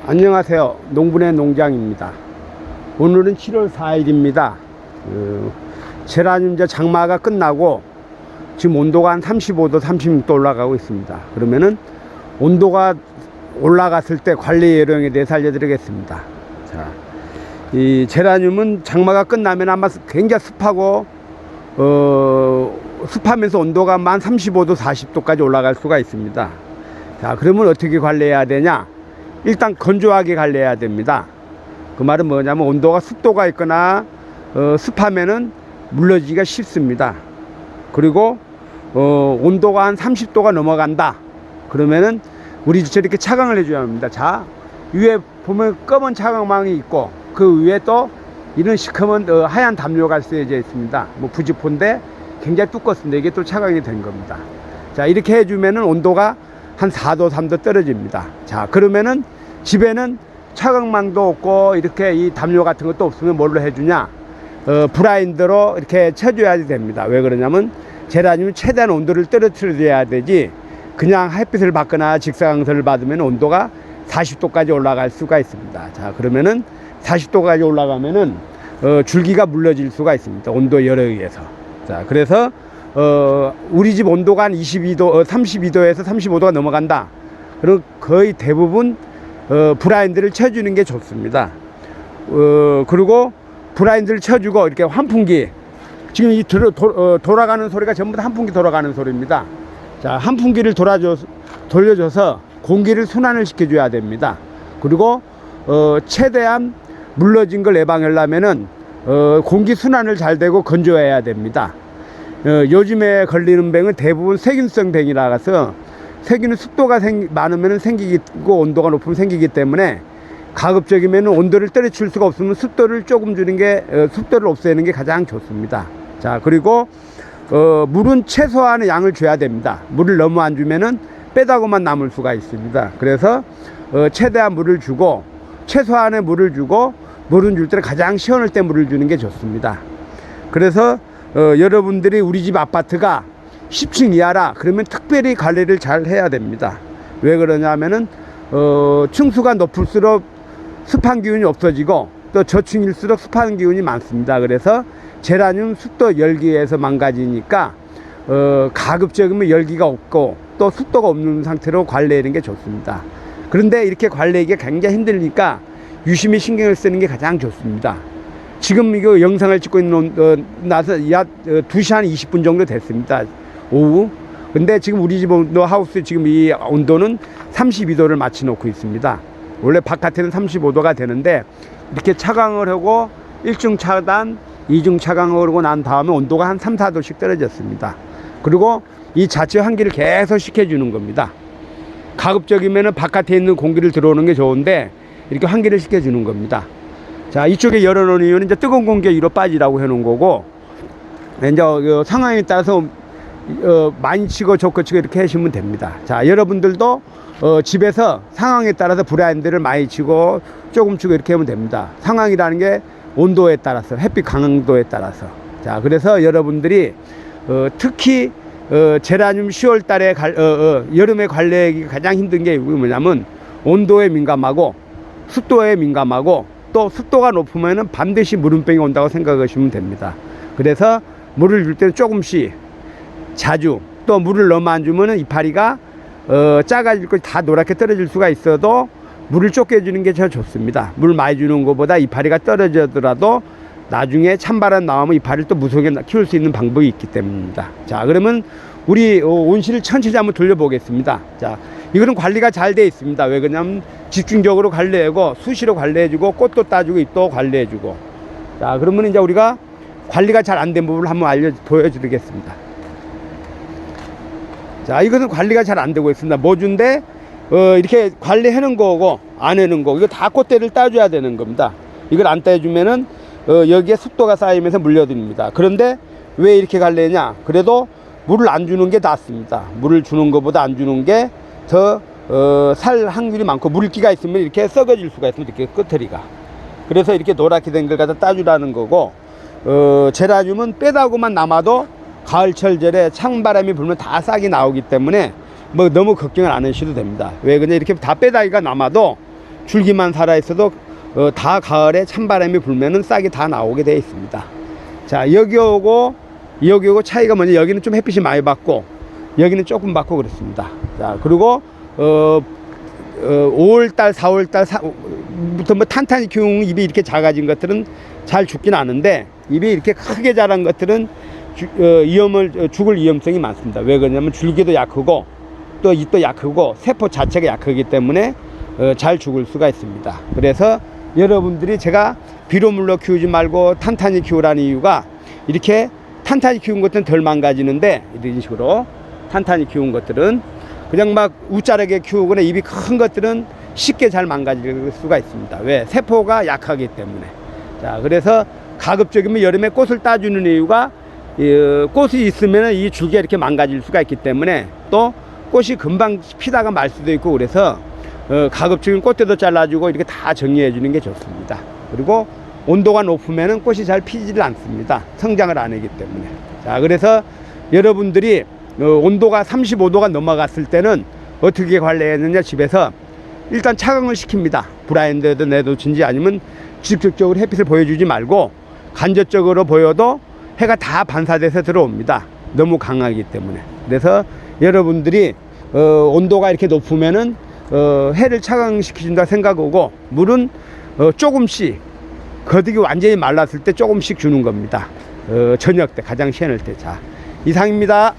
안녕하세요. 농부네 농장입니다. 오늘은 7월 4일입니다. 제라늄 장마가 끝나고 지금 온도가 한 35도, 36도 올라가고 있습니다. 그러면은 온도가 올라갔을 때 관리 요령에 대해서 알려드리겠습니다. 자, 이 제라늄은 장마가 끝나면 아마 굉장히 습하고 습하면서 온도가 만 35도, 40도까지 올라갈 수가 있습니다. 자, 그러면 어떻게 관리해야 되냐? 일단 건조하게 관리해야 됩니다. 그 말은 뭐냐면 온도가 습도가 있거나 습하면은 물러지기가 쉽습니다. 그리고 온도가 한 30도가 넘어간다 그러면은 우리 저렇게 차광을 해줘야 합니다. 자, 위에 보면 검은 차광망이 있고 그 위에 또 이런 시커먼 하얀 담요가 쓰여져 있습니다. 뭐 부직포인데 굉장히 두껍습니다. 이게 또 차광이 된 겁니다. 자, 이렇게 해주면은 온도가 한 4도 3도 떨어집니다. 자, 그러면은 집에는 차광망도 없고 이렇게 이 담요 같은 것도 없으면 뭘로 해주냐? 브라인더로 이렇게 쳐줘야 됩니다. 왜 그러냐면 제라늄은 최대한 온도를 떨어뜨려야 되지 그냥 햇빛을 받거나 직사광선을 받으면 온도가 40도까지 올라갈 수가 있습니다. 자, 그러면은 40도까지 올라가면은 줄기가 물러질 수가 있습니다. 온도 열에 의해서. 자, 그래서 우리 집 온도가 한 22도, 32도에서 35도가 넘어간다. 그럼 거의 대부분 브라인드를 쳐주는 게 좋습니다. 그리고 브라인드를 쳐주고 이렇게 환풍기, 지금 이 돌아가는 소리가 전부 다 환풍기 돌아가는 소리입니다. 자, 환풍기를 돌려줘서 공기를 순환을 시켜줘야 됩니다. 그리고 최대한 물러진 걸 예방하려면은 공기 순환을 잘 되고 건조해야 됩니다. 요즘에 걸리는 병은 대부분 세균성 병이라서 세균은 습도가 많으면 생기고 온도가 높으면 생기기 때문에 가급적이면 온도를 떨어뜨릴 수가 없으면 습도를 조금 주는 게 습도를 없애는 게 가장 좋습니다. 자, 그리고 물은 최소한의 양을 줘야 됩니다. 물을 너무 안 주면은 빼다고만 남을 수가 있습니다. 그래서 최대한 물을 주고 최소한의 물을 주고 물은 줄 때 가장 시원할 때 물을 주는 게 좋습니다. 그래서 여러분들이 우리 집 아파트가 10층 이하라 그러면 특별히 관리를 잘 해야 됩니다. 왜 그러냐면은 층수가 높을수록 습한 기운이 없어지고 또 저층일수록 습한 기운이 많습니다. 그래서 제라늄 습도 열기에서 망가지니까 가급적이면 열기가 없고 또 습도가 없는 상태로 관리하는 게 좋습니다. 그런데 이렇게 관리하기가 굉장히 힘드니까 유심히 신경을 쓰는 게 가장 좋습니다. 지금 이거 영상을 찍고 있는 나서 약 2시 한 20분 정도 됐습니다. 오후. 근데 지금 우리 집 온도 하우스 지금 이 온도는 32도를 맞춰 놓고 있습니다. 원래 바깥에는 35도가 되는데 이렇게 차광을 하고 1중 차단, 2중 차광을 하고 난 다음에 온도가 한 3, 4도씩 떨어졌습니다. 그리고 이 자체 환기를 계속 시켜주는 겁니다. 가급적이면 바깥에 있는 공기를 들어오는 게 좋은데 이렇게 환기를 시켜주는 겁니다. 자, 이쪽에 열어놓은 이유는 이제 뜨거운 공기가 위로 빠지라고 해놓은 거고, 이제 상황에 따라서 많이 치고 적고 치고 이렇게 하시면 됩니다. 자, 여러분들도 집에서 상황에 따라서 브라인드를 많이 치고 조금 치고 이렇게 하면 됩니다. 상황이라는 게 온도에 따라서 햇빛 강도에 따라서. 자, 그래서 여러분들이 특히 제라늄 10월 달에 여름에 관리하기 가장 힘든 게 뭐냐면 온도에 민감하고 습도에 민감하고 또 습도가 높으면은 반드시 물음병이 온다고 생각하시면 됩니다. 그래서 물을 줄 때는 조금씩 자주, 또 물을 너무 안 주면은 이파리가 작아지고 다 노랗게 떨어질 수가 있어도 물을 좁게 주는 게 더 좋습니다. 물 많이 주는 것보다 이파리가 떨어지더라도 나중에 찬바람 나오면 이파리를 또 무섭게 키울 수 있는 방법이 있기 때문입니다. 자, 그러면 우리 온실을 천천히 한번 돌려보겠습니다. 자, 이거는 관리가 잘 되어 있습니다. 왜 그러냐면 집중적으로 관리하고 수시로 관리해주고 꽃도 따주고 잎도 관리해주고. 자, 그러면 이제 우리가 관리가 잘 안 된 부분을 한번 보여드리겠습니다. 자, 이것은 관리가 잘 안 되고 있습니다. 모주인데 이렇게 관리하는 거고 안 하는 거 이거 다 꽃대를 따줘야 되는 겁니다. 이걸 안 따주면은 여기에 습도가 쌓이면서 물려듭니다. 그런데 왜 이렇게 관리하냐? 그래도 물을 안 주는 게 낫습니다. 물을 주는 것보다 안 주는 게 더 살 확률이 많고 물기가 있으면 이렇게 썩어질 수가 있습니다. 이렇게 끄트리가. 그래서 이렇게 노랗게 된 걸 갖다 따주라는 거고, 제라늄은 빼다고만 남아도 가을철절에 찬바람이 불면 다 싹이 나오기 때문에 뭐 너무 걱정을 안 하셔도 됩니다. 왜 그냥 이렇게 다 빼다가 남아도 줄기만 살아있어도 다 가을에 찬바람이 불면은 싹이 다 나오게 되어 있습니다. 자, 여기하고 차이가 뭐냐, 여기는 좀 햇빛이 많이 받고 여기는 조금 받고 그렇습니다. 자, 그리고 5월달 4월달부터 뭐 탄탄히 키운 잎이 이렇게 작아진 것들은 잘 죽진 않은데, 잎이 이렇게 크게 자란 것들은 죽을 위험성이 많습니다. 왜 그러냐면 줄기도 약하고 또 잎도 약하고 세포 자체가 약하기 때문에 잘 죽을 수가 있습니다. 그래서 여러분들이 제가 비료물로 키우지 말고 탄탄히 키우라는 이유가, 이렇게 탄탄히 키운 것들은 덜 망가지는데, 이런 식으로 탄탄히 키운 것들은 그냥 막 우짜르게 키우거나 잎이 큰 것들은 쉽게 잘 망가질 수가 있습니다. 왜? 세포가 약하기 때문에. 자, 그래서 가급적이면 여름에 꽃을 따주는 이유가, 꽃이 있으면 이 줄기가 이렇게 망가질 수가 있기 때문에, 또 꽃이 금방 피다가 말 수도 있고, 그래서 가급적이면 꽃대도 잘라주고 이렇게 다 정리해 주는 게 좋습니다. 그리고 온도가 높으면은 꽃이 잘 피지를 않습니다. 성장을 안 하기 때문에. 자, 그래서 여러분들이 온도가 35도가 넘어갔을 때는 어떻게 관리했느냐, 집에서 일단 차광을 시킵니다. 브라인드에도 내놓든지 아니면 직접적으로 햇빛을 보여주지 말고 간접적으로 보여도 해가 다 반사돼서 들어옵니다. 너무 강하기 때문에. 그래서 여러분들이 온도가 이렇게 높으면은 해를 차광시켜준다 생각하고, 물은 조금씩, 거득이 완전히 말랐을 때 조금씩 주는 겁니다. 저녁 때, 가장 시원할 때. 자, 이상입니다.